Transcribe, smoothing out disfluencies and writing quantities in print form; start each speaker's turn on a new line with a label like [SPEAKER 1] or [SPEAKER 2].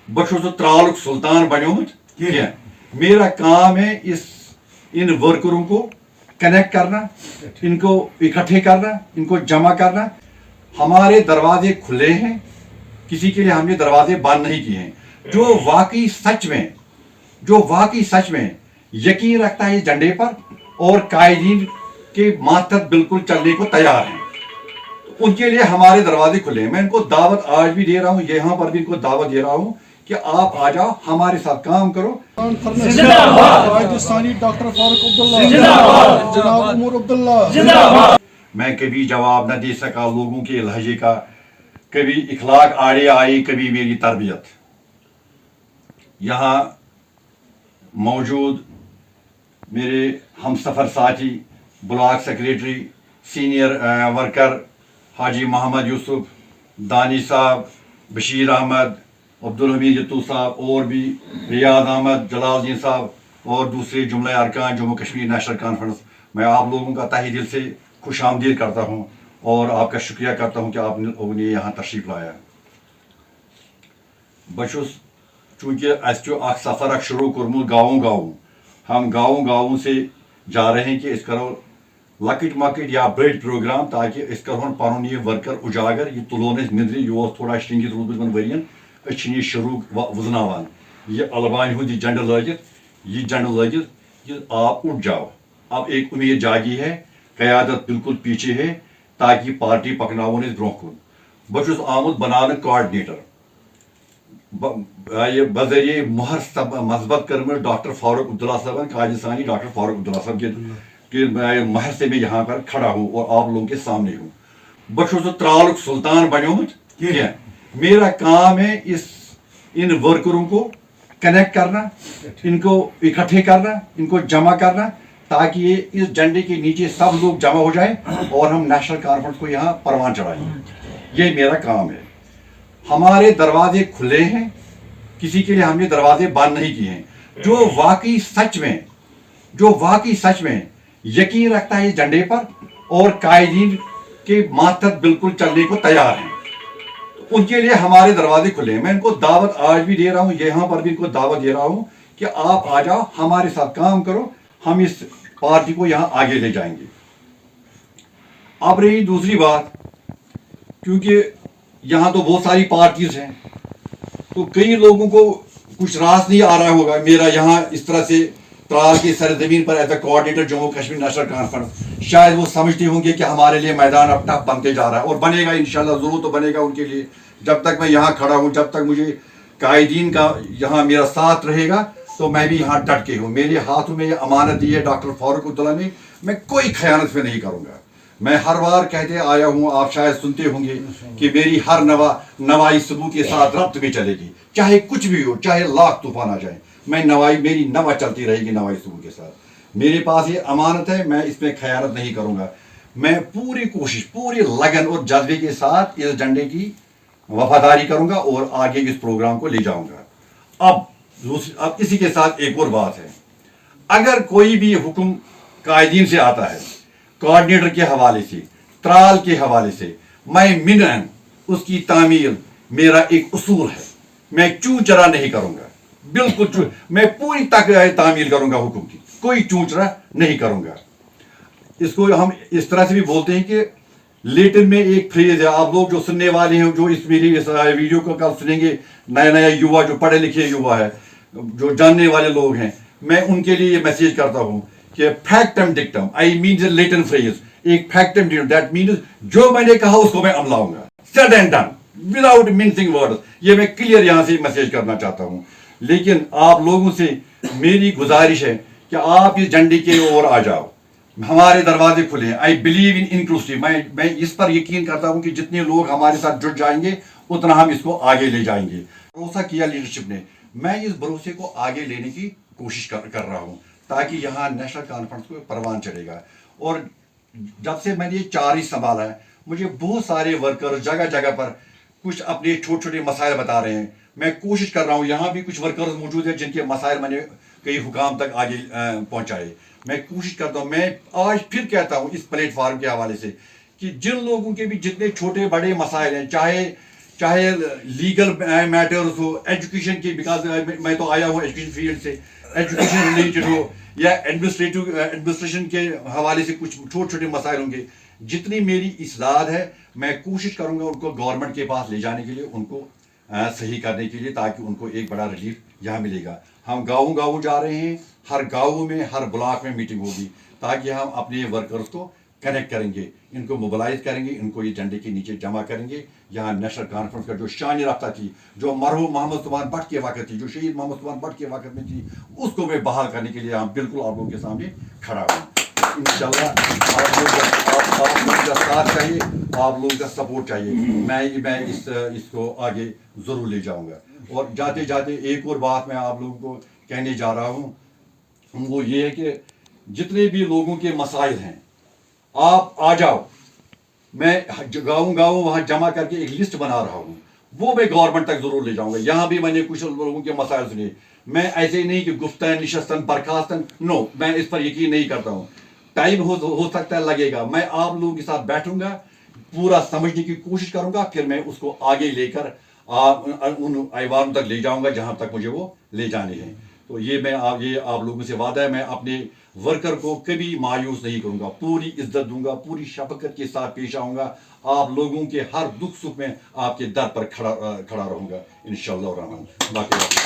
[SPEAKER 1] बशुस त्रालुक सुल्तान बन्योमुत क्या मेरा काम है इन वर्करों को कनेक्ट करना, इनको इकट्ठे करना, इनको जमा करना। हमारे दरवाजे खुले हैं, किसी के लिए हमने दरवाजे बंद नहीं किए हैं। जो वाकई सच में यकीन रखता है इस झंडे पर और कायदीन के मातहत बिल्कुल चलने को तैयार हैं, उनके लिए हमारे दरवाजे खुले हैं। मैं इनको दावत आज भी दे रहा हूँ, यहाँ पर भी इनको दावत दे रहा हूँ कि आप आ जाओ, हमारे साथ काम करो।
[SPEAKER 2] राजस्थानी डॉक्टर फारूक अब्दुल्ला, जनाब उमर अब्दुल्ला।
[SPEAKER 1] मैं कभी जवाब न दे सका लोगों के लहजे का, कभी इखलाक आड़े आई, कभी मेरी तरबियत। यहाँ मौजूद मेरे हमसफ़र साथी ब्लॉक सेक्रेटरी सीनियर वर्कर हाजी मोहम्मद यूसुफ, दानी साहब, बशीर अहमद, अब्दुल हमीद यत्तू साहब, और भी रियाज अहमद, जलालुद्दीन साहब और दूसरे जुमला अरकान जम्मू कश्मीर नेशनल कॉन्फ्रेंस, मैं आप लोगों का तहे दिल से खुश आमदीद करता हूँ और आपका शुक्रिया करता हूँ कि आप लोगों ने यहाँ तशरीफ़ लाया। बशुस चूँकि अख सफ़र शुरू कर्मुत गाँव हम गाँव से जा रहे हैं कि इस करो लकट मकट या बड़ प्रोग्राम, ताकि इस करोन पन ये वर्कर उजागर, ये तुलोन मिंद्रि, यह थोड़ा शिंगित रूदमुत वरियन, ये शुरू वजनावान, ये अलबान हुंद झंड लगित, ये झंड लगित कि आप उठ जाओ। अब एक उम्मीद जागी है, क़यादत बिल्कुल पीछे है, ताकि पार्टी पकनावन ब्रोह कुन। बशुस आमुत बनाने कोऑर्डिनेटर बजरिए महर मस्बत कर डॉक्टर फारूक अब्दुल्ला साहब, काजिसानी डॉक्टर फारूक अब्दुल्ला साहब के महर से मैं यहाँ पर खड़ा हूँ और आप लोगों के सामने हूँ। बशुस त्रालुक सुल्तान बन्योमुत क्या मेरा काम है इन वर्करों को कनेक्ट करना, इनको इकट्ठे करना, इनको जमा करना, ताकि ये इस झंडे के नीचे सब लोग जमा हो जाए और हम नेशनल कॉन्फ्रेंस को यहाँ परवान चढ़ाएं। ये मेरा काम है। हमारे दरवाजे खुले हैं, किसी के लिए हमने दरवाजे बंद नहीं किए हैं। जो वाकई सच में यकीन रखता है इस झंडे पर और कायदीन के मातहत बिल्कुल चलने को तैयार हैं, उनके लिए हमारे दरवाजे खुले हैं। मैं इनको दावत आज भी दे रहा हूँ, यहाँ पर भी इनको दावत दे रहा हूँ कि आप आ जाओ, हमारे साथ काम करो, हम इस पार्टी को यहाँ आगे ले जाएंगे। अब रही दूसरी बात, क्योंकि यहाँ तो बहुत सारी पार्टीज हैं, तो कई लोगों को कुछ रास नहीं आ रहा होगा मेरा यहाँ इस तरह से त्राल की सरजमीन पर as a coordinator Jammu Kashmir national conference. शायद वो समझते होंगे कि हमारे लिए मैदान अब टफ बनते जा रहा है, और बनेगा इंशाल्लाह, ज़रूर तो बनेगा उनके लिए। जब तक मैं यहाँ खड़ा हूँ, जब तक मुझे कायदीन का यहाँ मेरा साथ रहेगा, तो मैं भी यहाँ डट के हूँ। मेरे हाथों में ये अमानत दी है डॉक्टर फारूक अब्दुल्ला ने, मैं कोई खयानत पे नहीं करूँगा। मैं हर बार कहते आया हूँ, आप शायद सुनते होंगे कि मेरी हर नवाई सबूत के साथ रब्त में चलेगी, चाहे कुछ भी हो, चाहे लाख तूफान आ जाए, मेरी नवा चलती रहेगी नवाई सबूत के साथ। मेरे पास ये अमानत है, मैं इसमें खयानत नहीं करूँगा। मैं पूरी कोशिश, पूरी लगन और जज्बे के साथ इस झंडे की वफादारी करूँगा और आगे इस प्रोग्राम को ले जाऊँगा। अब इसी के साथ एक और बात है, अगर कोई भी हुक्म कायदीन से आता है, कोऑर्डिनेटर के हवाले से, त्राल के हवाले से, मैं मिनन उसकी तामील मेरा एक उसूल है, मैं चूं चरा नहीं करूंगा, बिल्कुल मैं पूरी तामील करूंगा हुक्म की, कोई चूं चरा नहीं करूंगा। इसको हम इस तरह से भी बोलते हैं कि लेटिन में एक फ्रेज है, आप लोग जो सुनने वाले हैं, जो इस मेरी वीडियो को कल सुनेंगे, नया युवा, जो पढ़े लिखे युवा है, जो जानने वाले लोग हैं, मैं उनके लिए ये मैसेज करता हूँ कि factum dictum, I mean the Latin phrase, एक फैक्टम डिक्टम, दैट मीन्स जो मैंने कहा उसको मैं अमलाऊंगा, said and done, without mincing words. ये मैं क्लियर यहाँ से मैसेज करना चाहता हूँ। लेकिन आप लोगों से मेरी गुजारिश है कि आप इस झंडे की ओर आ जाओ, हमारे दरवाजे खुले हैं। आई बिलीव इन इंक्लूसिव, मैं इस पर यकीन करता हूँ कि जितने लोग हमारे साथ जुड़ जाएंगे, उतना हम इसको आगे ले जाएंगे। भरोसा किया लीडरशिप ने, मैं इस भरोसे को आगे लेने की कोशिश कर रहा हूँ, ताकि यहाँ नेशनल कॉन्फ्रेंस को परवान चढ़ेगा। और जब से मैंने ये 4 ही संभाला है, मुझे बहुत सारे वर्कर जगह जगह पर कुछ अपने छोटे छोटे मसाइल बता रहे हैं। मैं कोशिश कर रहा हूँ, यहाँ भी कुछ वर्कर्स मौजूद हैं जिनके मसाइल मैंने कई हुकाम तक आगे पहुँचाए। मैं कोशिश करता हूँ, मैं आज फिर कहता हूँ इस प्लेटफार्म के हवाले से कि जिन लोगों के भी जितने छोटे बड़े मसाइल हैं, चाहे चाहे लीगल मैटर्स हो, एजुकेशन के, बिकॉज मैं तो आया हूँ एजुकेशन फील्ड से, एजुकेशन रिलेटेड हो या एडमिनिस्ट्रेशन के हवाले से कुछ छोटे छोटे मसाइल होंगे, जितनी मेरी इस्लाह है मैं कोशिश करूँगा उनको गवर्नमेंट के पास ले जाने के लिए, उनको सही करने के लिए, ताकि उनको एक बड़ा रिलीफ यहाँ मिलेगा। हम गाँव जा रहे हैं, हर गाँव में हर ब्लॉक में मीटिंग होगी, ताकि हम अपने वर्कर्स को कनेक्ट करेंगे, इनको मोबिलाइज करेंगे, इनको ये झंडे के नीचे जमा करेंगे। यहाँ नेशनल कॉन्फ्रेंस का जो शान रफ्ता थी, जो मरहूम मोहम्मद सुभान भट्ट के वक्त थी, जो शहीद मोहम्मद सुभान भट्ट के वक्त में थी, उसको मैं बहाल करने के लिए हम बिल्कुल आप लोगों के सामने खड़ा हूँ। इंशाल्लाह आप लोगों का साथ चाहिए, आप लोगों का सपोर्ट चाहिए, मैं इसको आगे ज़रूर ले जाऊँगा। और जाते जाते एक और बात मैं आप लोगों को कहने जा रहा हूँ, वो ये है कि जितने भी लोगों के मसाइल हैं आप आ जाओ, मैं गाँव वहाँ जमा करके एक लिस्ट बना रहा हूँ, वो मैं गवर्नमेंट तक ज़रूर ले जाऊँगा। यहाँ भी मैंने कुछ लोगों के मसाइल सुने, मैं ऐसे ही नहीं कि गुफ्तन निशस्तन बर्खास्तन, नो, मैं इस पर यकीन नहीं करता हूँ। टाइम हो सकता है लगेगा, मैं आप लोगों के साथ बैठूंगा, पूरा समझने की कोशिश करूंगा, फिर मैं उसको आगे लेकर उन ऐवान तक ले जाऊंगा जहाँ तक मुझे वो ले जाने हैं। तो ये आप लोगों से वादा है, मैं अपने वर्कर को कभी मायूस नहीं करूंगा, पूरी इज्जत दूंगा, पूरी शफकत के साथ पेश आऊंगा, आप लोगों के हर दुख सुख में आपके दर पर खड़ा रहूंगा इंशाअल्लाह। बाकी